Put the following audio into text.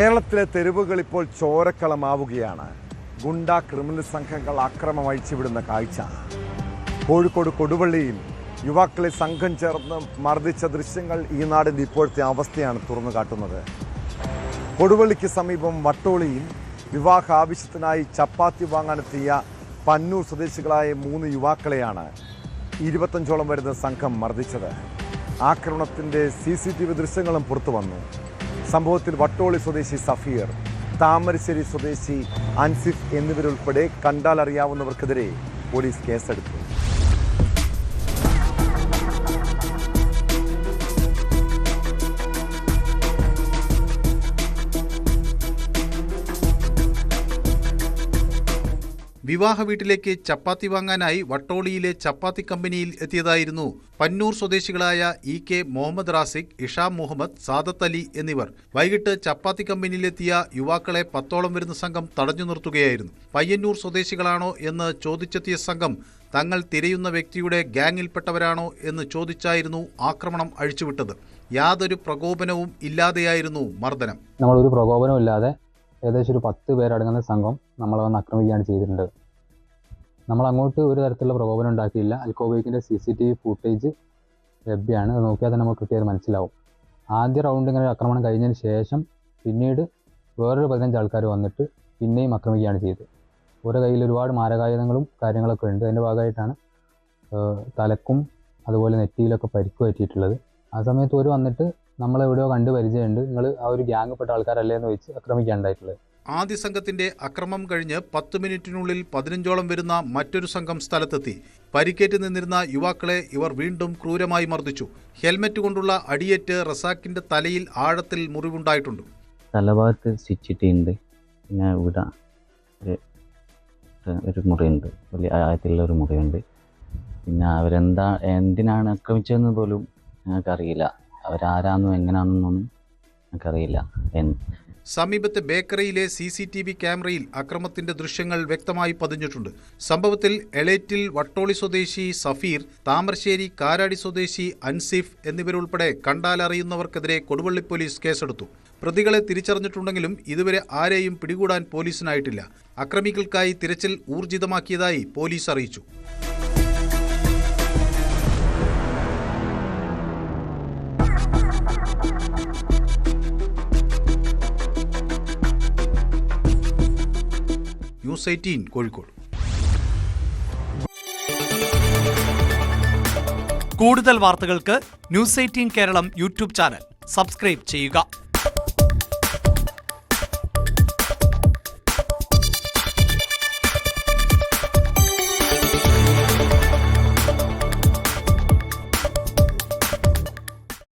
കേരളത്തിലെ തെരുവുകൾ ഇപ്പോൾ ചോരക്കളമാവുകയാണ്. ഗുണ്ട ക്രിമിനൽ സംഘങ്ങൾ അക്രമം അഴിച്ചുവിടുന്ന കാഴ്ച. കോഴിക്കോട് കൊടുവള്ളിയിൽ യുവാക്കളെ സംഘം ചേർന്ന് മർദ്ദിച്ച ദൃശ്യങ്ങൾ ഈ നാടിൻ്റെ ഇപ്പോഴത്തെ അവസ്ഥയാണ് തുറന്നു കാട്ടുന്നത്. കൊടുവള്ളിക്ക് സമീപം വട്ടോളിയിൽ വിവാഹ ആവശ്യത്തിനായി ചപ്പാത്തി വാങ്ങാനെത്തിയ പന്നൂർ സ്വദേശികളായ 3 യുവാക്കളെയാണ് 25ഓളം വരുന്ന സംഘം മർദ്ദിച്ചത്. ആക്രമണത്തിൻ്റെ CCTV ദൃശ്യങ്ങളും പുറത്തു വന്നു. സംഭവത്തിൽ വട്ടോളി സ്വദേശി സഫീർ, താമരശ്ശേരി സ്വദേശി അൻസിഫ് എന്നിവരുൾപ്പെടെ കണ്ടാലറിയാവുന്നവർക്കെതിരെ പോലീസ് കേസെടുത്തു. വിവാഹ വീട്ടിലേക്ക് ചപ്പാത്തി വാങ്ങാനായി വട്ടോളിയിലെ ചപ്പാത്തി കമ്പനിയിൽ എത്തിയതായിരുന്നു പന്നൂർ സ്വദേശികളായ EK മുഹമ്മദ് റാസിഖ്, ഇഷാം മുഹമ്മദ്, സാദത്ത് അലി എന്നിവർ. വൈകിട്ട് ചപ്പാത്തി കമ്പനിയിലെത്തിയ യുവാക്കളെ 10ഓളം വരുന്ന സംഘം തടഞ്ഞു നിർത്തുകയായിരുന്നു. പയ്യന്നൂർ സ്വദേശികളാണോ എന്ന് ചോദിച്ചെത്തിയ സംഘം തങ്ങൾ തിരയുന്ന വ്യക്തിയുടെ ഗ്യാങ്ങിൽപ്പെട്ടവരാണോ എന്ന് ചോദിച്ചായിരുന്നു ആക്രമണം അഴിച്ചുവിട്ടത്. യാതൊരു പ്രകോപനവും ഇല്ലാതെയായിരുന്നു മർദ്ദനം. നമ്മളൊരു പ്രകോപനവും ഇല്ലാതെ ഏകദേശം ഒരു 10 പേരടങ്ങുന്ന സംഘം നമ്മളെ വന്ന് ആക്രമിക്കുകയാണ് ചെയ്തിട്ടുണ്ട്. നമ്മൾ അങ്ങോട്ട് ഒരു തരത്തിലുള്ള പ്രകോപനം ഉണ്ടാക്കിയില്ല. അൽക്കോബൈക്കിൻ്റെ CCTV ഫുട്ടേജ് ലഭ്യമാണ്. അത് നോക്കിയാൽ തന്നെ നമുക്ക് കൃത്യമായി മനസ്സിലാവും. ആദ്യ റൗണ്ട് ഇങ്ങനെ ആക്രമണം കഴിഞ്ഞതിന് ശേഷം പിന്നീട് വേറൊരു 15 ആൾക്കാർ വന്നിട്ട് പിന്നെയും ആക്രമിക്കുകയാണ് ചെയ്തത്. ഓരോ കയ്യിൽ ഒരുപാട് മാരകായുധങ്ങളും കാര്യങ്ങളൊക്കെ ഉണ്ട്. അതിൻ്റെ ഭാഗമായിട്ടാണ് തലക്കും അതുപോലെ നെറ്റിയിലൊക്കെ പരിക്ക് പറ്റിയിട്ടുള്ളത്. ആ സമയത്ത് ഒരു വന്നിട്ട് നമ്മളെവിടെയോ കണ്ട് പരിചയമുണ്ട്, നിങ്ങൾ ആ ഒരു ഗ്യാങ്പ്പെട്ട ആൾക്കാരല്ലേ എന്ന് വെച്ച് ആക്രമിക്കാനുണ്ടായിട്ടുള്ളത്. ആദ്യ സംഘത്തിന്റെ അക്രമം കഴിഞ്ഞ് 10 മിനിറ്റിനുള്ളിൽ 15ഓളം വരുന്ന മറ്റൊരു സംഘം സ്ഥലത്തെത്തി. പരിക്കേറ്റ് നിന്നിരുന്ന യുവാക്കളെ ഇവർ വീണ്ടും ക്രൂരമായി മർദ്ദിച്ചു. ഹെൽമറ്റ് കൊണ്ടുള്ള അടിയേറ്റ് റസാക്കിന്റെ തലയിൽ ആഴത്തിൽ മുറിവുണ്ടായിട്ടുണ്ട്. തലഭാഗത്ത് സ്റ്റിച്ചിട്ടുണ്ട്. പിന്നെ ഇവിടെ ഒരു മുറിയുണ്ട്, വലിയ ആഴത്തിലുള്ള ഒരു മുറിയുണ്ട്. പിന്നെ എന്തിനാണ് ആക്രമിച്ചതെന്ന് പോലും ഞങ്ങൾക്കറിയില്ല. അവരാരാന്നും എങ്ങനെയാണെന്നൊന്നും ഞങ്ങൾക്കറിയില്ല. സമീപത്തെ ബേക്കറിയിലെ CCTV ക്യാമറയിൽ അക്രമത്തിന്റെ ദൃശ്യങ്ങൾ വ്യക്തമായി പതിഞ്ഞിട്ടുണ്ട്. സംഭവത്തിൽ എളേറ്റിൽ വട്ടോളി സ്വദേശി സഫീർ, താമരശ്ശേരി കാരാടി സ്വദേശി അൻസിഫ് എന്നിവരുൾപ്പെടെ കണ്ടാലറിയുന്നവർക്കെതിരെ കൊടുവള്ളി പോലീസ് കേസെടുത്തു. പ്രതികളെ തിരിച്ചറിഞ്ഞിട്ടുണ്ടെങ്കിലും ഇതുവരെ ആരെയും പിടികൂടാൻ പോലീസിനായിട്ടില്ല. അക്രമികൾക്കായി തിരച്ചിൽ ഊർജിതമാക്കിയതായി പോലീസ് അറിയിച്ചു. News 18 കോഴിക്കോട്. കൂടുതൽ വാർത്തകൾക്ക് News 18 കേരളം യൂട്യൂബ് ചാനൽ സബ്സ്ക്രൈബ് ചെയ്യുക.